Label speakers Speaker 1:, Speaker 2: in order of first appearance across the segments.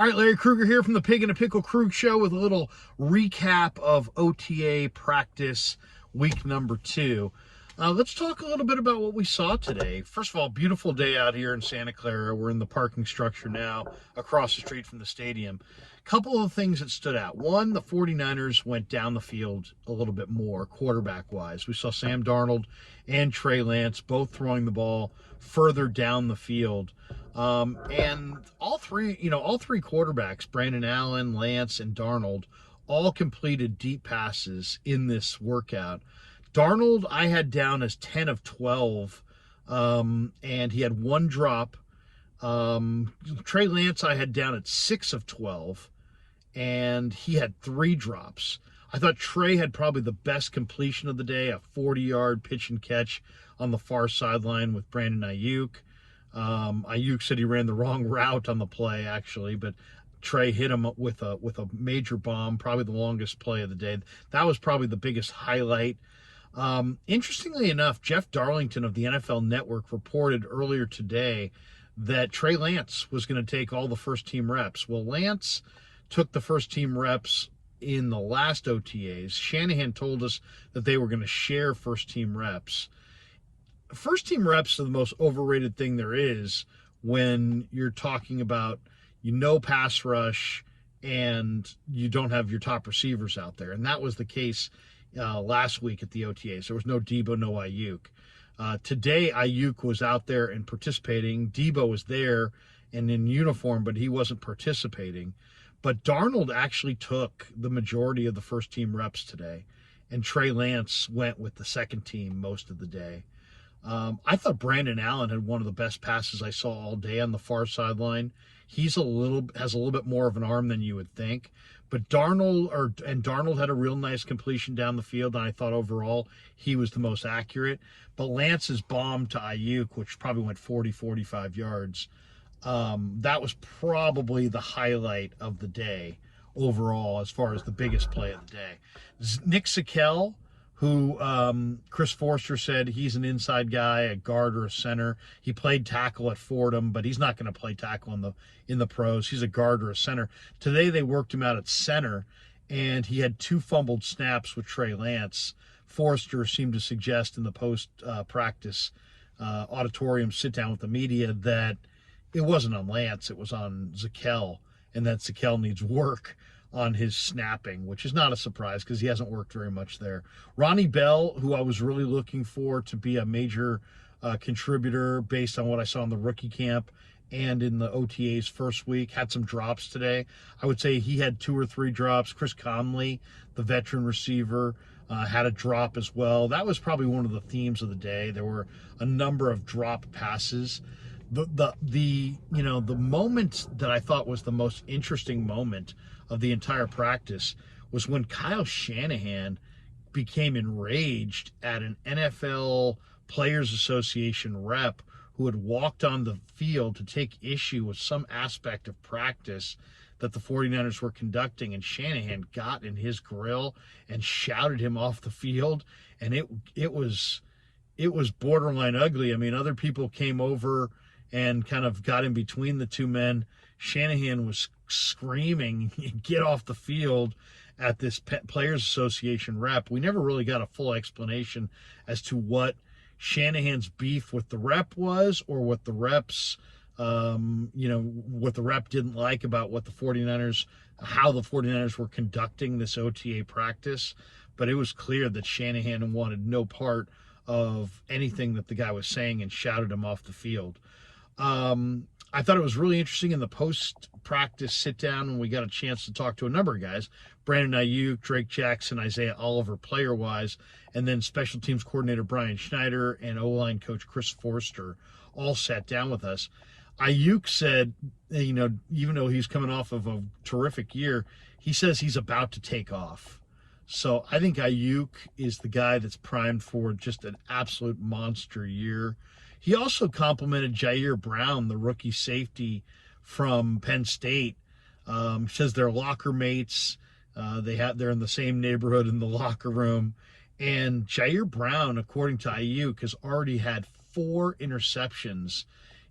Speaker 1: All right, Larry Krueger here from the Pig and a Pickle Krueg Show with a little recap of OTA practice week number 2. Let's talk a little bit about what we saw today. First of all, beautiful day out here in Santa Clara. We're in the parking structure now across the street from the stadium. Couple of things that stood out. One, the 49ers went down the field a little bit more quarterback-wise. We saw Sam Darnold and Trey Lance both throwing the ball further down the field. And all three quarterbacks, Brandon Allen, Lance, and Darnold, all completed deep passes in this workout. Darnold, I had down as 10 of 12, and he had one drop. Trey Lance, I had down at 6 of 12, and he had 3 drops. I thought Trey had probably the best completion of the day, a 40-yard pitch and catch on the far sideline with Brandon Ayuk. Ayuk said he ran the wrong route on the play, actually, but Trey hit him with a major bomb, probably the longest play of the day. That was probably the biggest highlight. Interestingly enough, Jeff Darlington of the NFL Network reported earlier today that Trey Lance was going to take all the first-team reps. Well, Lance took the first-team reps in the last OTAs. Shanahan told us that they were going to share first-team reps. First-team reps are the most overrated thing there is when you're talking about, pass rush and you don't have your top receivers out there. And that was the case last week at the OTAs. There was no Deebo, no Ayuk. Today, Ayuk was out there and participating. Deebo was there and in uniform, but he wasn't participating. But Darnold actually took the majority of the first-team reps today, and Trey Lance went with the second team most of the day. I thought Brandon Allen had one of the best passes I saw all day on the far sideline. Has a little bit more of an arm than you would think, but Darnold had a real nice completion down the field, and I thought overall he was the most accurate. But Lance's bomb to Ayuk, which probably went 45 yards, that was probably the highlight of the day overall as far as the biggest play of the day. Nick Sakell, who Chris Forster said he's an inside guy, a guard or a center. He played tackle at Fordham, but he's not going to play tackle in the pros. He's a guard or a center. Today they worked him out at center, and he had 2 fumbled snaps with Trey Lance. Forster seemed to suggest in the post-practice auditorium sit-down with the media that it wasn't on Lance, it was on Sakell, and that Sakell needs work on his snapping, which is not a surprise because he hasn't worked very much there. Ronnie Bell, who I was really looking for to be a major contributor based on what I saw in the rookie camp and in the OTA's first week, had some drops today. I would say he had 2 or 3 drops. Chris Conley, the veteran receiver, had a drop as well. That was probably one of the themes of the day. There were a number of drop passes. The moment that I thought was the most interesting moment of the entire practice was when Kyle Shanahan became enraged at an NFL Players Association rep who had walked on the field to take issue with some aspect of practice that the 49ers were conducting, and Shanahan got in his grill and shouted him off the field, and it was borderline ugly. I mean, other people came over and kind of got in between the two men. Shanahan was screaming, "Get off the field," at this Players Association rep. We never really got a full explanation as to what Shanahan's beef with the rep was, or what the reps, what the rep didn't like about what the 49ers, how the 49ers were conducting this OTA practice. But it was clear that Shanahan wanted no part of anything that the guy was saying and shouted him off the field. I thought it was really interesting in the post-practice sit-down when we got a chance to talk to a number of guys, Brandon Ayuk, Drake Jackson, Isaiah Oliver player-wise, and then special teams coordinator Brian Schneider and O-line coach Chris Forster all sat down with us. Ayuk said, even though he's coming off of a terrific year, he says he's about to take off. So I think Ayuk is the guy that's primed for just an absolute monster year. He also complimented Jayrone Brown, the rookie safety from Penn State. Says they're locker mates. They're in the same neighborhood in the locker room. And Jayrone Brown, according to Ayuk, has already had 4 interceptions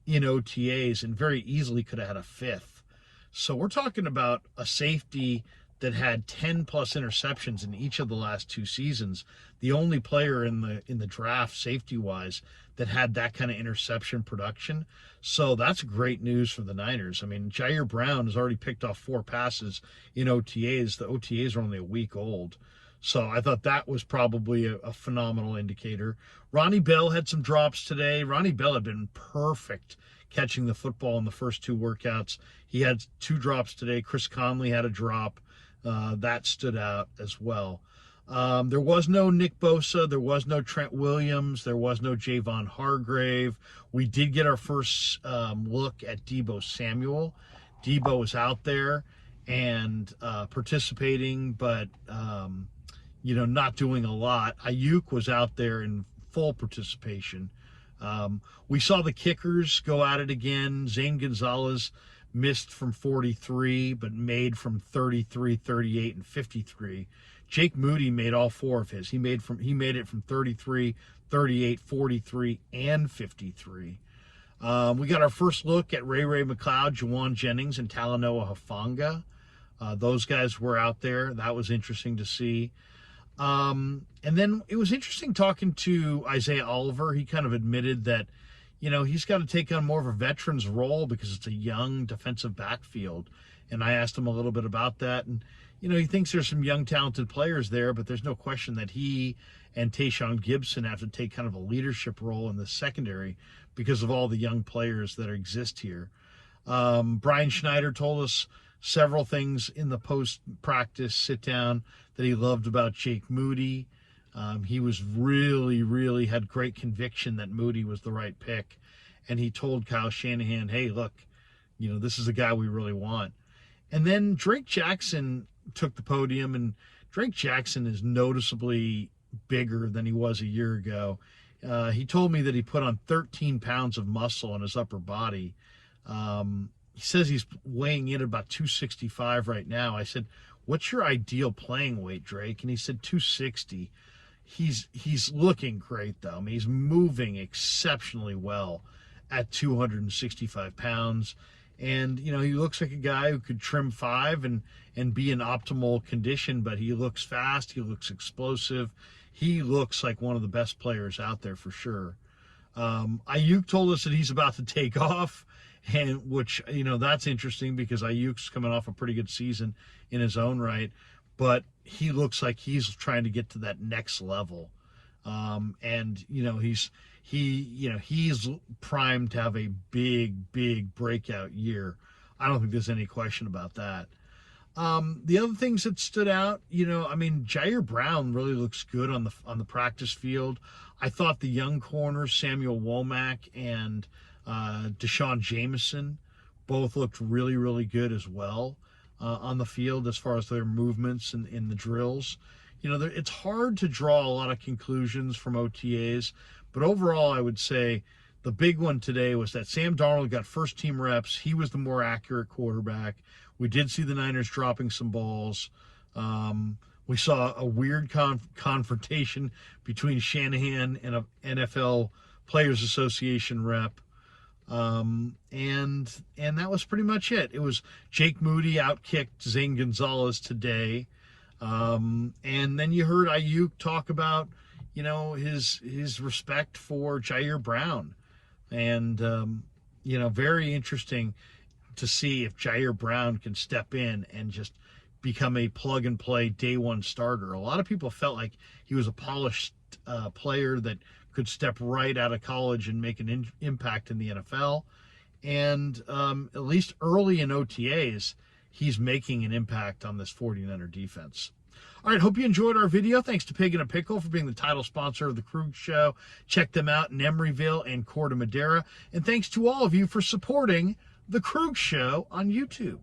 Speaker 1: in OTAs and very easily could have had a 5th. So we're talking about a safety that had 10 plus interceptions in each of the last 2 seasons. The only player in the draft, safety wise, that had that kind of interception production. So that's great news for the Niners. I mean, Jayrone Brown has already picked off 4 passes in OTAs. The OTAs are only a week old. So I thought that was probably a phenomenal indicator. Ronnie Bell had some drops today. Ronnie Bell had been perfect catching the football in the first 2 workouts. He had 2 drops today. Chris Conley had a drop. That stood out as well. There was no Nick Bosa. There was no Trent Williams. There was no Javon Hargrave. We did get our first look at Deebo Samuel. Deebo was out there and participating, but not doing a lot. Ayuk was out there in full participation. We saw the kickers go at it again. Zane Gonzalez missed from 43, but made from 33, 38, and 53. Jake Moody made all 4 of his. He made it from 33, 38, 43, and 53. We got our first look at Ray McLeod, Juwan Jennings, and Talanoa Hufanga. Those guys were out there. That was interesting to see. And then it was interesting talking to Isaiah Oliver. He kind of admitted that, he's got to take on more of a veteran's role because it's a young defensive backfield. And I asked him a little bit about that. And, he thinks there's some young, talented players there, but there's no question that he and Tayshaun Gibson have to take kind of a leadership role in the secondary because of all the young players that exist here. Brian Schneider told us several things in the post-practice sit-down that he loved about Jake Moody. He was really had great conviction that Moody was the right pick. And he told Kyle Shanahan, hey, look, this is a guy we really want. And then Drake Jackson took the podium, and Drake Jackson is noticeably bigger than he was a year ago. He told me that he put on 13 pounds of muscle on his upper body. He says he's weighing in at about 265 right now. I said, what's your ideal playing weight, Drake? And he said 260. He's looking great, though. I mean, he's moving exceptionally well at 265 pounds. And, he looks like a guy who could trim 5 and be in optimal condition, but he looks fast. He looks explosive. He looks like one of the best players out there for sure. Ayuk told us that he's about to take off, and which, that's interesting because Ayuk's coming off a pretty good season in his own right, but he looks like he's trying to get to that next level. And he's primed to have a big breakout year. I don't think there's any question about that. The other things that stood out, Jayrone Brown really looks good on the practice field. I thought the young corners, Samuel Womack and Deshaun Jameson, both looked really good as well on the field as far as their movements in the drills. It's hard to draw a lot of conclusions from OTAs, but overall I would say the big one today was that Sam Darnold got first team reps. He was the more accurate quarterback. We did see the Niners dropping some balls. We saw a weird confrontation between Shanahan and an NFL Players Association rep. And that was pretty much it. It was Jake Moody outkicked Zane Gonzalez today. And then you heard Ayuk talk about, his respect for Jayrone Brown. And, very interesting to see if Jayrone Brown can step in and just become a plug-and-play day-one starter. A lot of people felt like he was a polished player that could step right out of college and make an impact in the NFL. And at least early in OTAs, he's making an impact on this 49er defense. All right, hope you enjoyed our video. Thanks to Pig and a Pickle for being the title sponsor of the Krueg Show. Check them out in Emeryville and Corte Madera. And thanks to all of you for supporting the Krueg Show on YouTube.